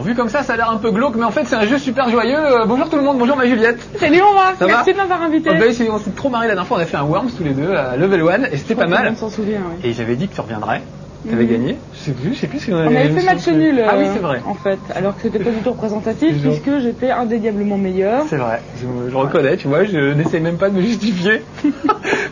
Vu comme ça a l'air un peu glauque, mais en fait c'est un jeu super joyeux. Bonjour tout le monde, bonjour ma Juliette. Salut Omar, merci de m'avoir invité. On s'est trop marré la dernière fois, on a fait un Worms tous les deux à Level 1 et c'était pas mal. On s'en souvient, oui. Et j'avais dit que tu reviendrais, tu avais gagné. Je sais plus si on avait fait match nul. Ah oui c'est vrai. En fait, alors que c'était pas du tout représentatif puisque j'étais indéniablement meilleur. C'est vrai, je reconnais, tu vois, je n'essaye même pas de me justifier.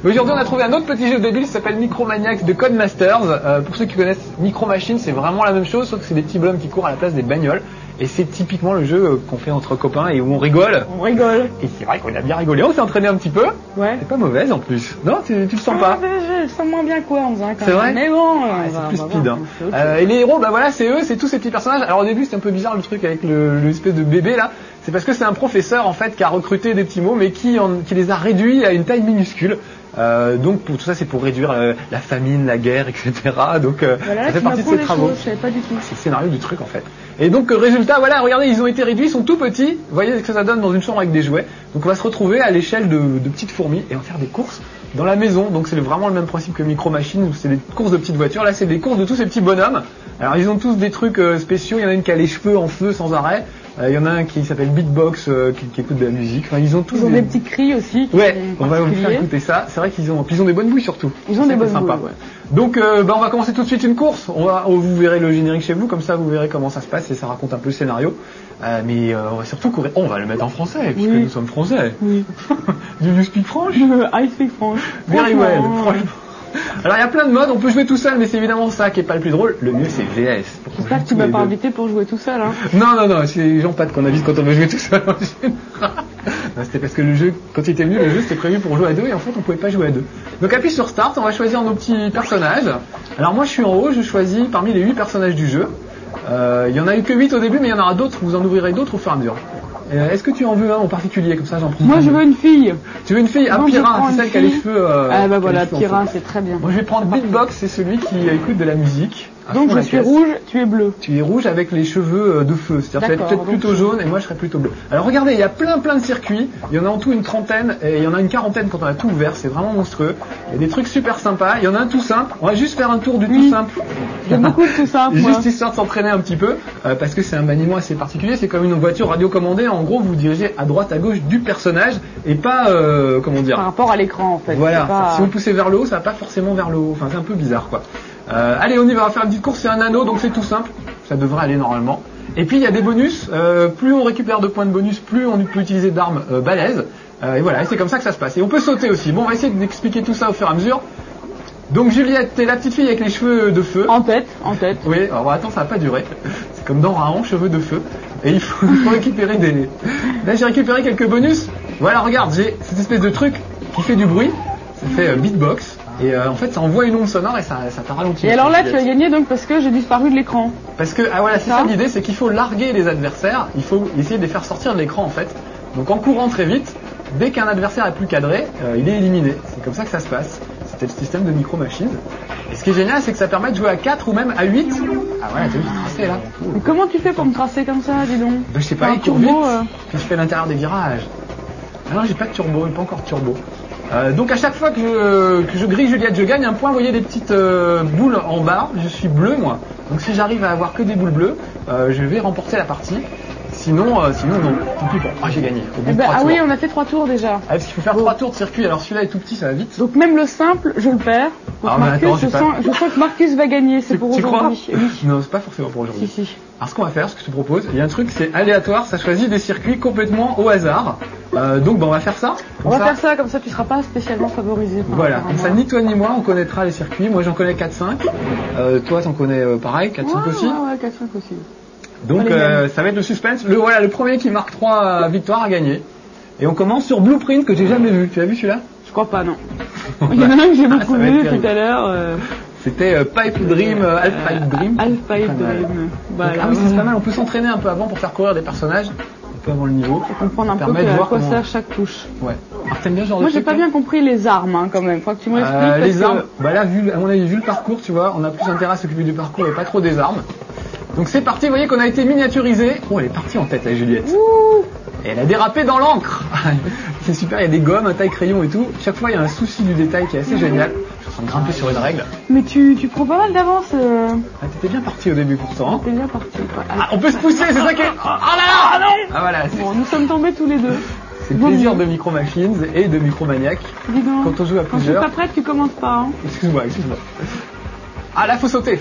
Mais aujourd'hui on a trouvé un autre petit jeu débile qui s'appelle Micromaniacs de Codemasters. Pour ceux qui connaissent Micro Machines, c'est vraiment la même chose, sauf que c'est des petits bonhommes qui courent à la place des bagnoles. Et c'est typiquement le jeu qu'on fait entre copains et où on rigole. On rigole. Et c'est vrai qu'on a bien rigolé, on s'est entraîné un petit peu. Ouais. C'est pas mauvaise en plus. Non, tu le sens pas. Je sens moins bien quoi en faisant quand même. C'est vrai. Mais bon, c'est plus speed. Hein. Et les héros, bah voilà, c'est eux, c'est tous ces petits personnages. Alors au début c'était un peu bizarre le truc avec l'espèce de bébé là. C'est parce que c'est un professeur en fait qui a recruté des petits mots mais qui les a réduits à une taille minuscule. Donc pour tout ça c'est pour réduire la famine, la guerre, etc. Donc voilà, ça fait partie de ses travaux. Je savais pas du tout. C'est le scénario du truc en fait. Et donc résultat, voilà, regardez, ils ont été réduits, ils sont tout petits. Vous voyez ce que ça donne dans une chambre avec des jouets. Donc on va se retrouver à l'échelle de petites fourmis et on va faire des courses dans la maison. Donc c'est vraiment le même principe que Micro Machines où c'est des courses de petites voitures. Là c'est des courses de tous ces petits bonhommes. Alors ils ont tous des trucs spéciaux. Il y en a une qui a les cheveux en feu sans arrêt. Il y en a un qui s'appelle Beatbox qui écoute de la musique. Enfin, ils ont tous des petits cris aussi. Ouais, on va vous faire écouter ça. C'est vrai qu'ils ont des bonnes bouilles surtout. Ils ont des bonnes bouilles. Ouais. Donc on va commencer tout de suite une course. Vous verrez le générique chez vous, comme ça vous verrez comment ça se passe et ça raconte un peu le scénario. Mais on va surtout courir. On va le mettre en français puisque nous sommes français. Oui. Do you speak French? I speak French. Very well. Alors il y a plein de modes, on peut jouer tout seul, mais c'est évidemment ça qui est pas le plus drôle. Le mieux c'est VS. J'espère que tu m'as pas invité pour jouer tout seul. Hein. Non, c'est les gens pattes qu'on invite quand on veut jouer tout seul. C'était parce que le jeu, quand il était venu, le jeu c'était prévu pour jouer à deux et en fait on pouvait pas jouer à deux. Donc appuie sur Start, on va choisir nos petits personnages. Alors moi je suis en haut, je choisis parmi les 8 personnages du jeu. Il y en a eu que 8 au début, mais il y en aura d'autres, vous en ouvrirez d'autres au fur et à mesure. Est-ce que tu en veux un en particulier, comme ça j'en prends? Moi je veux une fille. Tu veux une fille? Ah, Pyrrha, c'est celle qui a les cheveux. Ah bah voilà, Pyrrha, c'est très bien. Moi je vais prendre Beatbox, c'est celui qui écoute de la musique. Donc je suis rouge, tu es bleu. Tu es rouge avec les cheveux de feu, c'est-à-dire tu vas être peut-être plutôt jaune et moi je serai plutôt bleu. Alors regardez, il y a plein de circuits, il y en a en tout une trentaine et il y en a une quarantaine quand on a tout ouvert, c'est vraiment monstrueux. Il y a des trucs super sympas, il y en a un tout simple, on va juste faire un tour du tout simple. J'aime beaucoup de tout simple. Juste histoire de s'entraîner un petit peu, parce que c'est un maniement assez particulier, c'est comme une voiture radiocommandée, en gros vous dirigez à droite à gauche du personnage et pas, comment dire, par rapport à l'écran en fait. Voilà, si vous poussez vers le haut, ça va pas forcément vers le haut, enfin c'est un peu bizarre quoi. Allez, on y va faire une petite course, c'est un anneau, donc c'est tout simple, ça devrait aller normalement. Et puis il y a des bonus, plus on récupère de points de bonus, plus on peut utiliser d'armes balèzes. Et voilà, et c'est comme ça que ça se passe. Et on peut sauter aussi. Bon, on va essayer d'expliquer tout ça au fur et à mesure. Donc Juliette, t'es la petite fille avec les cheveux de feu. En tête. Oui, alors attends, ça va pas durer. C'est comme dans Raon, cheveux de feu. Et il faut récupérer des... Là j'ai récupéré quelques bonus. Voilà, regarde, j'ai cette espèce de truc qui fait du bruit. Ça fait beatbox. Et en fait ça envoie une onde sonore et ça t'a ralenti. Et alors là tu as gagné donc parce que j'ai disparu de l'écran. Parce que, ah voilà, c'est ça l'idée, c'est qu'il faut larguer les adversaires, il faut essayer de les faire sortir de l'écran en fait. Donc en courant très vite, dès qu'un adversaire est plus cadré, il est éliminé. C'est comme ça que ça se passe. C'était le système de Micro Machines. Et ce qui est génial, c'est que ça permet de jouer à 4 ou même à 8. Ah voilà, t'as vu, j'ai tracé là. Mais comment tu fais pour me tracer comme ça, dis donc? Je sais pas, il court vite, puis je fais l'intérieur des virages. Ah non, j'ai pas de turbo, pas encore de turbo. Donc à chaque fois que je grille Juliette, je gagne un point. Vous voyez des petites boules en bas. Je suis bleu moi. Donc si j'arrive à avoir que des boules bleues, je vais remporter la partie. Sinon non. Tant pis pour. Ah j'ai gagné. Oui, on a fait 3 tours déjà. Ah, parce qu'il faut faire 3 tours de circuit. Alors celui-là est tout petit, ça va vite. Donc même le simple, je le perds. Donc je sens que Marcus va gagner. C'est pour aujourd'hui. Tu crois? Non, c'est pas forcément pour aujourd'hui. Si. Alors ce qu'on va faire, ce que je te propose, il y a un truc, c'est aléatoire. Ça choisit des circuits complètement au hasard. Donc on va faire ça. Faire ça, comme ça tu seras pas spécialement favorisé. Voilà, comme ça ni toi ni moi on connaîtra les circuits. Moi j'en connais 4-5. Toi t'en connais pareil, 4-5 aussi. Ouais, 4-5 aussi. Donc ça va être le suspense. Le premier qui marque 3 victoires a gagné. Et on commence sur Blueprint que j'ai jamais vu. Tu as vu celui-là? Je crois pas, non. Il y en a un que j'ai beaucoup vu tout à l'heure. C'était Pipe Dream, Half Pipe Dream. Half Pipe Dream. Voilà. Donc, ah oui, c'est pas mal. On peut s'entraîner un peu avant pour faire courir des personnages. peu avant le niveau. Et comprendre un peu à quoi sert chaque touche. Ouais. Alors t'aimes bien ce genre de truc? Moi j'ai pas bien compris les armes hein, quand même, faut que tu me l'expliques. Les armes, bah là, à mon avis, vu le parcours, tu vois, on a plus intérêt à s'occuper du parcours et pas trop des armes. Donc c'est parti, vous voyez qu'on a été miniaturisé. Oh, elle est partie en tête, la Juliette. Ouh. Et elle a dérapé dans l'encre. C'est super, il y a des gommes, un taille-crayon et tout. Chaque fois, il y a un souci du détail qui est assez génial. Je suis en train de grimper sur une règle. Mais tu prends pas mal d'avance. Ah, t'étais bien parti au début pourtant. T'étais bien parti. Ah, on peut se pousser, c'est ça qui est... Oh là là, non. Ah voilà. Bon, nous sommes tombés tous les deux. C'est le plaisir de Micro Machines et de Micromaniac. Dis donc, quand on joue à plusieurs. Quand je suis pas prête, tu commences pas. Hein. Excuse-moi. Ah là, faut sauter.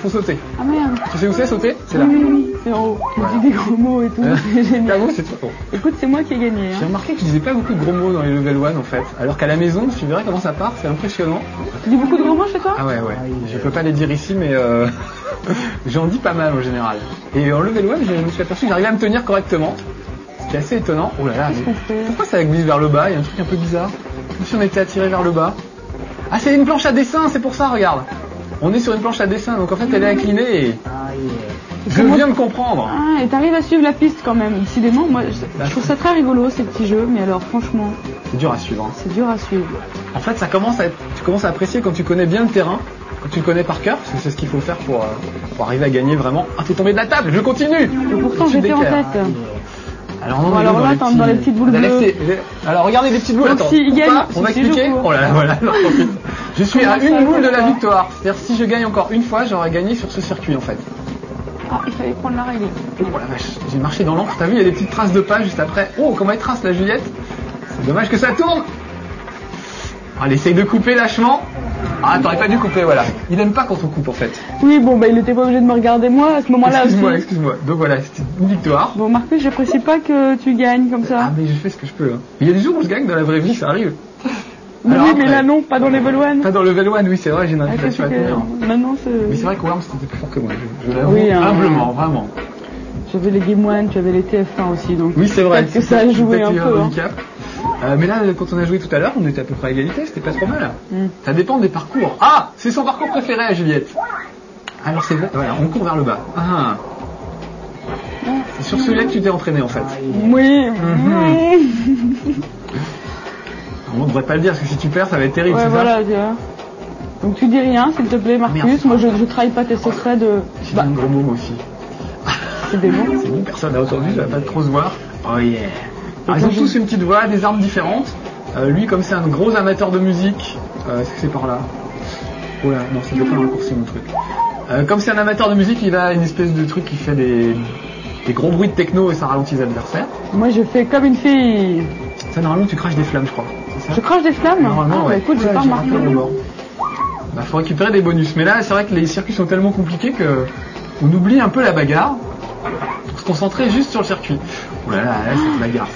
Ah merde. Tu sais où c'est sauter? C'est là. Oui, c'est en haut. Tu dis des gros mots et tout, c'est génial. C'est trop bon. Écoute, c'est moi qui ai gagné. Hein. J'ai remarqué que je disais pas beaucoup de gros mots dans les level 1 en fait. Alors qu'à la maison, tu verrais comment ça part, c'est impressionnant. Tu dis beaucoup de gros mots chez toi? Ah ouais. Je peux pas les dire ici, mais j'en dis pas mal en général. Et en level 1, je me suis aperçu que j'arrivais à me tenir correctement. Ce qui est assez étonnant. Oh là là, qu'est-ce qu'on fait? Pourquoi ça glisse vers le bas? Il y a un truc un peu bizarre. Comme si on était attiré vers le bas. Ah, c'est une planche à dessin, c'est pour ça, regarde. On est sur une planche à dessin, donc en fait elle est inclinée et... Je viens de comprendre. Ah, et t'arrives à suivre la piste quand même. Décidément, moi je trouve ça très rigolo ces petits jeux, mais alors franchement... C'est dur à suivre. Hein. C'est dur à suivre. En fait, tu commences à apprécier quand tu connais bien le terrain, quand tu le connais par cœur, parce que c'est ce qu'il faut faire pour arriver à gagner vraiment. Ah, t'es tombé de la table, je continue. Et pourtant j'étais en tête. Alors, non, bon, alors là, dans les petites boules bleues. Alors regardez les petites boules. Donc, attends, si gagne, on va expliquer. Oh là là, voilà. Je suis à une boule de la victoire. C'est-à-dire si je gagne encore une fois, j'aurais gagné sur ce circuit en fait. Ah, il fallait prendre la règle. Oh la vache, j'ai marché dans l'encre. T'as vu, il y a des petites traces de pas juste après. Oh, comment elle trace la Juliette. C'est dommage que ça tourne. Elle essaye de couper lâchement. Ah, t'aurais pas dû couper, voilà. Il aime pas quand on coupe en fait. Oui, bon, bah il était pas obligé de me regarder moi à ce moment-là aussi. Excuse-moi. Donc voilà, c'était une victoire. Bon, Marcus, j'apprécie pas que tu gagnes comme ça. Ah, mais je fais ce que je peux. Hein. Il y a des jours où je gagne dans la vraie vie, ça arrive. Alors, oui, mais là non, pas dans level 1. Pas dans level 1, oui, c'est vrai, j'ai une réputation à tenir. Maintenant, c'est... Mais c'est vrai que Worms c'était plus fort que moi, je l'avoue, oui, humblement, vraiment. J'avais les Game 1, tu avais les TF1 aussi, donc... Oui, c'est vrai. Peut-être que ça a joué un peu. Mais là, quand on a joué tout à l'heure, on était à peu près à égalité, c'était pas trop mal. Ça dépend des parcours. Ah, c'est son parcours préféré à Juliette. Alors c'est bon, voilà, on court vers le bas. Ah. C'est sur celui-là que tu t'es entraîné en fait. Oui. On ne devrait pas le dire parce que si tu perds, ça va être terrible. Ouais, voilà, tu vois. Donc tu dis rien, s'il te plaît, Marcus. Moi, je trahis pas tes secrets de. J'ai un gros mot aussi. C'est des mots. C'est bon, personne n'a entendu, ça va pas trop se voir. Oh yeah. Alors, ils ont tous une petite voix, des armes différentes. Lui, comme c'est un gros amateur de musique, est-ce que c'est par là? Oh là, non, c'était pas un raccourci mon truc. Comme c'est un amateur de musique, il a une espèce de truc qui fait des gros bruits de techno et ça ralentit les adversaires. Moi, je fais comme une fille. Ça, normalement, tu craches des flammes, je crois. Ça, je crache des flammes? Normalement, ouais. Écoute, j'ai pas remarqué. Bah, faut récupérer des bonus. Mais là, c'est vrai que les circuits sont tellement compliqués que on oublie un peu la bagarre pour se concentrer juste sur le circuit. Oh là là, cette bagarre,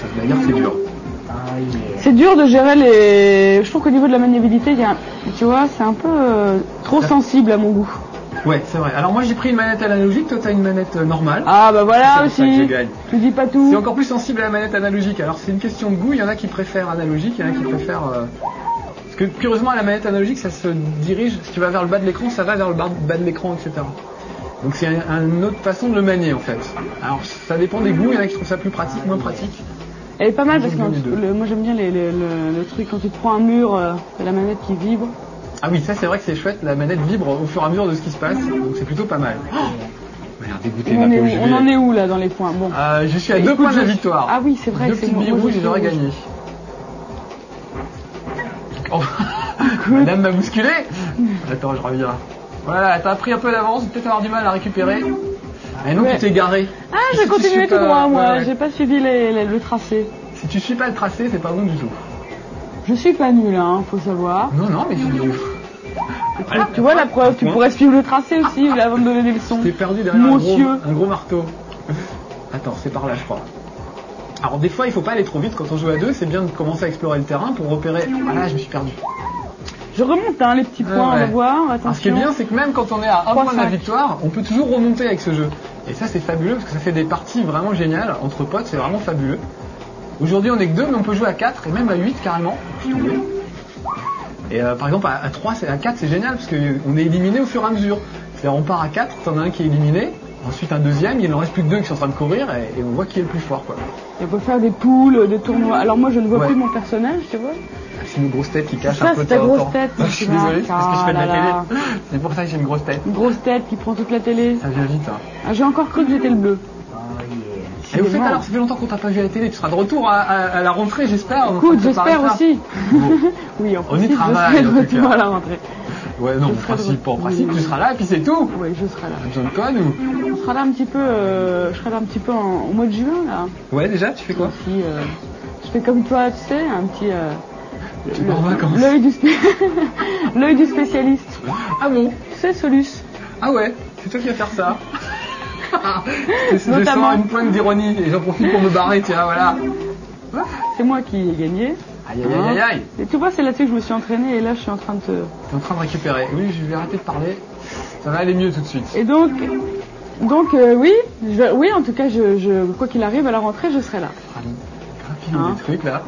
c'est dur. C'est dur de gérer les... Je trouve qu'au niveau de la maniabilité, il y a... tu vois, c'est un peu trop sensible à mon goût. Ouais, c'est vrai. Alors moi j'ai pris une manette analogique, toi t'as une manette normale. Ah bah voilà aussi. Tu dis pas tout. C'est encore plus sensible à la manette analogique. Alors c'est une question de goût, il y en a qui préfèrent analogique, il y en a qui préfèrent... Parce que curieusement à la manette analogique ça se dirige, si tu vas vers le bas de l'écran, ça va vers le bas de l'écran, etc. Donc c'est une autre façon de le manier en fait. Alors ça dépend des goûts, il y en a qui trouvent ça plus pratique, moins pratique. Elle est pas mal parce que moi j'aime bien le truc quand tu te prends un mur, la manette qui vibre. Ah oui, ça c'est vrai que c'est chouette, la manette vibre au fur et à mesure de ce qui se passe, donc c'est plutôt pas mal. Merde, dégoûté, on en est où là dans les points? Bon. Je suis à 2 points de la victoire. Ah oui, c'est vrai que c'est moi. 2 petits billes rouges et j'aurais gagné. Oh. Madame m'a bousculé. Attends, je reviens. Voilà, t'as pris un peu d'avance, peut-être avoir du mal à récupérer. Mais non, tu t'es garé. Ah, j'ai continué tout droit, moi. J'ai pas suivi le tracé. Si tu suis pas le tracé, c'est pas bon du tout. Je suis pas nul, hein, faut savoir. Non, mais tu vois la preuve, tu pourrais suivre le tracé aussi avant de donner des leçons. T'es perdu derrière un gros marteau. Attends, c'est par là, je crois. Alors des fois, il faut pas aller trop vite quand on joue à deux. C'est bien de commencer à explorer le terrain pour repérer. Voilà, je me suis perdu. Je remonte les petits points, on va voir. Attention. Alors, ce qui est bien, c'est que même quand on est à 1 point de la victoire, on peut toujours remonter avec ce jeu. Et ça, c'est fabuleux parce que ça fait des parties vraiment géniales entre potes. C'est vraiment fabuleux. Aujourd'hui, on est que 2, mais on peut jouer à 4 et même à 8 carrément. Et par exemple, à 3, à 4, c'est génial parce qu'on est éliminé au fur et à mesure. C'est-à-dire, on part à 4, t'en as un qui est éliminé, Ensuite un deuxième, il en reste plus que 2 qui sont en train de courir et on voit qui est le plus fort quoi. Et on peut faire des poules, des tournois. Alors moi je ne vois Ouais. plus mon personnage, tu vois. C'est une grosse tête qui cache Ça, un peu c'est ta temps en grosse temps. tête, Je suis désolé, c'est parce que je fais de la Ah là là. télé. C'est pour ça que j'ai une grosse tête. Une grosse tête qui prend toute la télé. Ça vient vite. Hein. Ah, j'ai encore cru que j'étais le bleu. Et au fait Décidément. alors, ça fait longtemps qu'on t'a pas vu à la télé, tu seras de retour à la rentrée j'espère. on Écoute, va préparer j'espère ça. aussi. Bon. Oui, en On y principe, travaille, je serai en de tout retour cas. à la rentrée. Ouais non, Je en serai de principe, retour. en principe Oui. tu seras là et puis c'est tout. Oui, je serai là. Pas besoin de toi nous. On sera là un petit peu, je serai là un petit peu au mois de juin là. Ouais déjà, tu fais quoi? Puis, je fais comme toi, tu sais, un petit. Tu pars en vacances. L'œil du spécialiste. Ah bon? Tu sais, Solus. Ah ouais, c'est toi qui vas faire ça. Je sens Notamment. une pointe d'ironie et j'en profite pour me barrer, tiens, voilà. C'est moi qui ai gagné. Aïe aïe aïe aïe aïe. Et tu vois, c'est là-dessus que je me suis entraînée et là, je suis en train de te. T'es en train de récupérer. Oui, je vais arrêter de parler. Ça va aller mieux tout de suite. Et donc, oui, oui, en tout cas, quoi qu'il arrive à la rentrée, je serai là. Graphine des trucs là.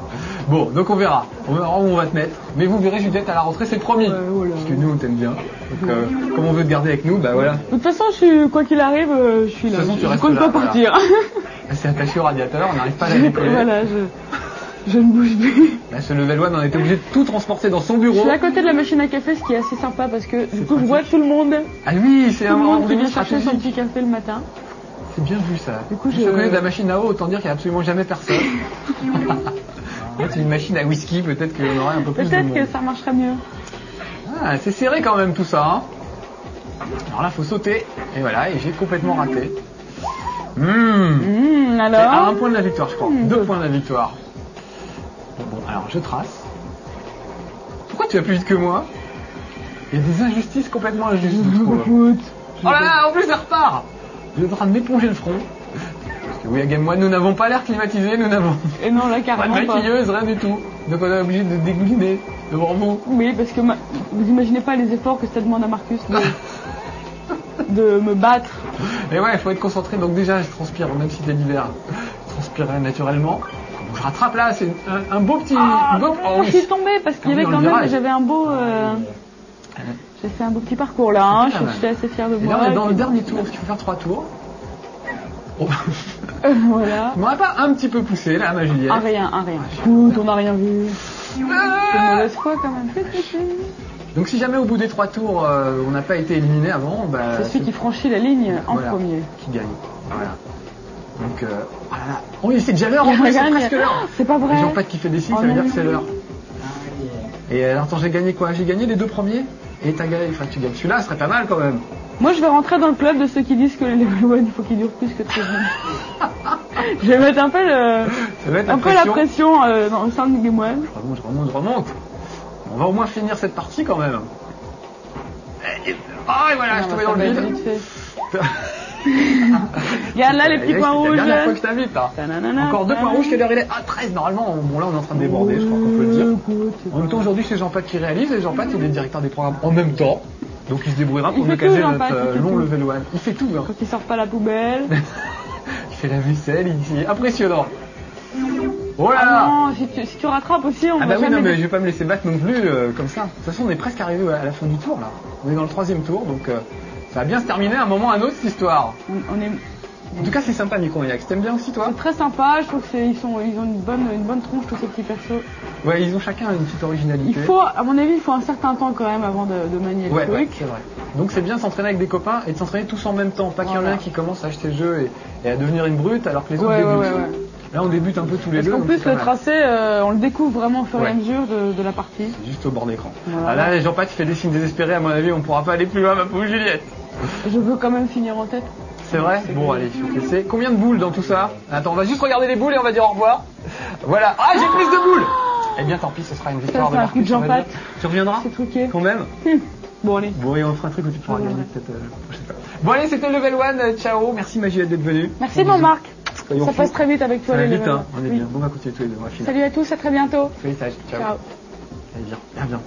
Bon, donc on verra où on va te mettre. Mais vous verrez Juliette à la rentrée, c'est promis. Voilà. Parce que nous on t'aime bien. Donc comme on veut te garder avec nous, bah voilà. De toute façon, quoi qu'il arrive, je suis là. De toute façon, tu je restes compte là, pas voilà. partir. C'est attaché au radiateur, on n'arrive pas à la décoller. Voilà, je ne bouge plus. Là, ce level 1, on était obligé de tout transporter dans son Je bureau. suis à côté de la machine à café, ce qui est assez sympa parce que du coup, je pratique. vois tout le monde. Ah oui, c'est Tout un le monde qui rendez-vous vient chercher son stratégique. petit café le matin. C'est bien vu ça. Du coup, je connais de la machine à eau, autant dire qu'il n'y a absolument jamais personne. Peut-être une machine à whisky, peut-être qu'il y en aurait un peu plus de Peut-être monde. que ça marcherait mieux. Ah, c'est serré quand même tout ça. Hein. Alors là, faut sauter. Et voilà, et j'ai complètement raté. C'est à Alors 1 point de la victoire, je crois. 2 deux. points de la victoire. Bon, alors je trace. Pourquoi tu vas plus vite que moi? Il y a des injustices complètement injustes, je trouve. Écoute. Oh là là, en plus, ça repart. Je suis en train de m'éponger le front. Parce que oui, Game moi, nous n'avons pas l'air climatisé, nous n'avons Et non, là, pas de carrément pas. maquilleuse, rien du tout. Donc on est obligé de dégouliner devant vous. Oui, parce que vous imaginez pas les efforts que ça demande à Marcus de me battre. Et ouais, il faut être concentré. Donc déjà, je transpire, même si c'est l'hiver. Je transpirerai naturellement. Donc, je rattrape là, c'est un beau petit... Ah, beau- non, oh, oui. je suis tombée parce qu'il y Ah oui, avait dans quand le même, virage. j'avais un beau... J'ai fait un beau petit parcours là, hein. Pas mal. J'étais assez fière de Et moi. là, on est dans et le puis- dernier tour, parce qu'il faut faire 3 tours. Oh. Voilà. Tu m'aurais pas un petit peu poussé là, ma Juliette? Un rien. Écoute, on n'a rien vu. C'est une mauvaise foi quand même. Donc si jamais au bout des 3 tours, on n'a pas été éliminé avant, bah, C'est celui qui franchit la ligne en voilà, premier. qui gagne. Voilà. Donc, ah là là. Oh, c'est déjà l'heure, en Il plus, c'est gagne. presque l'heure. C'est pas vrai. Les gens pas qui fait des signes, Oh ça veut non. dire que c'est l'heure. Et alors, attends, j'ai gagné quoi? J'ai gagné les 2 premiers. Et t'as gagné, enfin, tu gagnes celui-là, ce serait pas mal quand même. Moi, je vais rentrer dans le club de ceux qui disent que les level 1, il faut qu'ils durent plus que 13 minutes. Je vais mettre un peu, Ça va être la pression dans le sein du Game One. Je remonte. On va au moins finir cette partie quand même. Ah, et voilà, je suis tombé dans le vide. Regarde là les petits points C'est rouges. la dernière fois que je t'invite, là. Tananana, Encore 2 points rouges, quelle heure il est? Ah, 13 normalement. Bon, là, on est en train de déborder, je crois qu'on peut le dire. En même temps, aujourd'hui, c'est Jean-Pat qui réalise, et Jean-Pat, il est directeur des programmes en même temps. Donc, il se débrouillera pour Il nous fait tout, caser Jean-Pat, notre il fait long tout. level 1. Il fait tout, hein. Quand ils sortent pas la poubelle. Il fait la vaisselle, il est impressionnant. Oh là Ah là! non, si tu rattrapes aussi, on Ah va bah oui, jamais... non, mais je vais pas me laisser battre non plus comme ça. De toute façon, on est presque arrivé à la fin du tour, là. On est dans le 3e tour, donc ça va bien se terminer à un moment ou à un autre, cette histoire. On est... En tout cas, c'est sympa, Micro-Yax. T'aimes bien aussi, toi? C'est très sympa, je trouve qu'ils ont une bonne tronche, tous ces petits persos. Ouais, ils ont chacun une petite originalité. À mon avis, il faut un certain temps quand même avant de manier le Ouais, truc. c'est vrai. Donc c'est bien de s'entraîner avec des copains et de s'entraîner tous en même temps. Pas qu'il y en a Voilà. un qui commence à acheter le jeu et à devenir une brute alors que les autres Ouais, débutent. ouais. Là, on débute un peu tous les Parce deux. qu'en donc plus, c'est pas le mal. tracé, on le découvre vraiment au fur et Ouais. à mesure de la partie. C'est juste au bord d'écran. Voilà. Ah là, Jean-Pat fait des signes désespérés. À mon avis, on pourra pas aller plus loin, ma pauvre Juliette. Je veux quand même finir en tête. C'est vrai? C'est Bon, cool. allez, je vais te laisser. Combien de boules dans tout ça? Attends, on va juste regarder les boules et on va dire au revoir. Voilà. Ah, j'ai plus de boules! Eh bien, tant pis, ce sera une victoire c'est de un coup de Marcus, on va Jean-Pat. dire. Tu reviendras? C'est truqué. Quand même? Bon, allez. Bon, et on fera un truc où tu pourras Ouais, gagner ouais. peut-être la prochaine fois. Bon, allez, c'était Level 1. Ciao. Merci, Magie, d'être venue. Merci, mon Marc. Soyons Ça fous. passe très vite avec toi, Ça va les vite, levels. hein. On est Oui. bien. Bon, on va continuer tous les deux. On va finir. Salut à tous, à très bientôt. Félicitations. Ciao. Ciao. Allez, viens. Viens.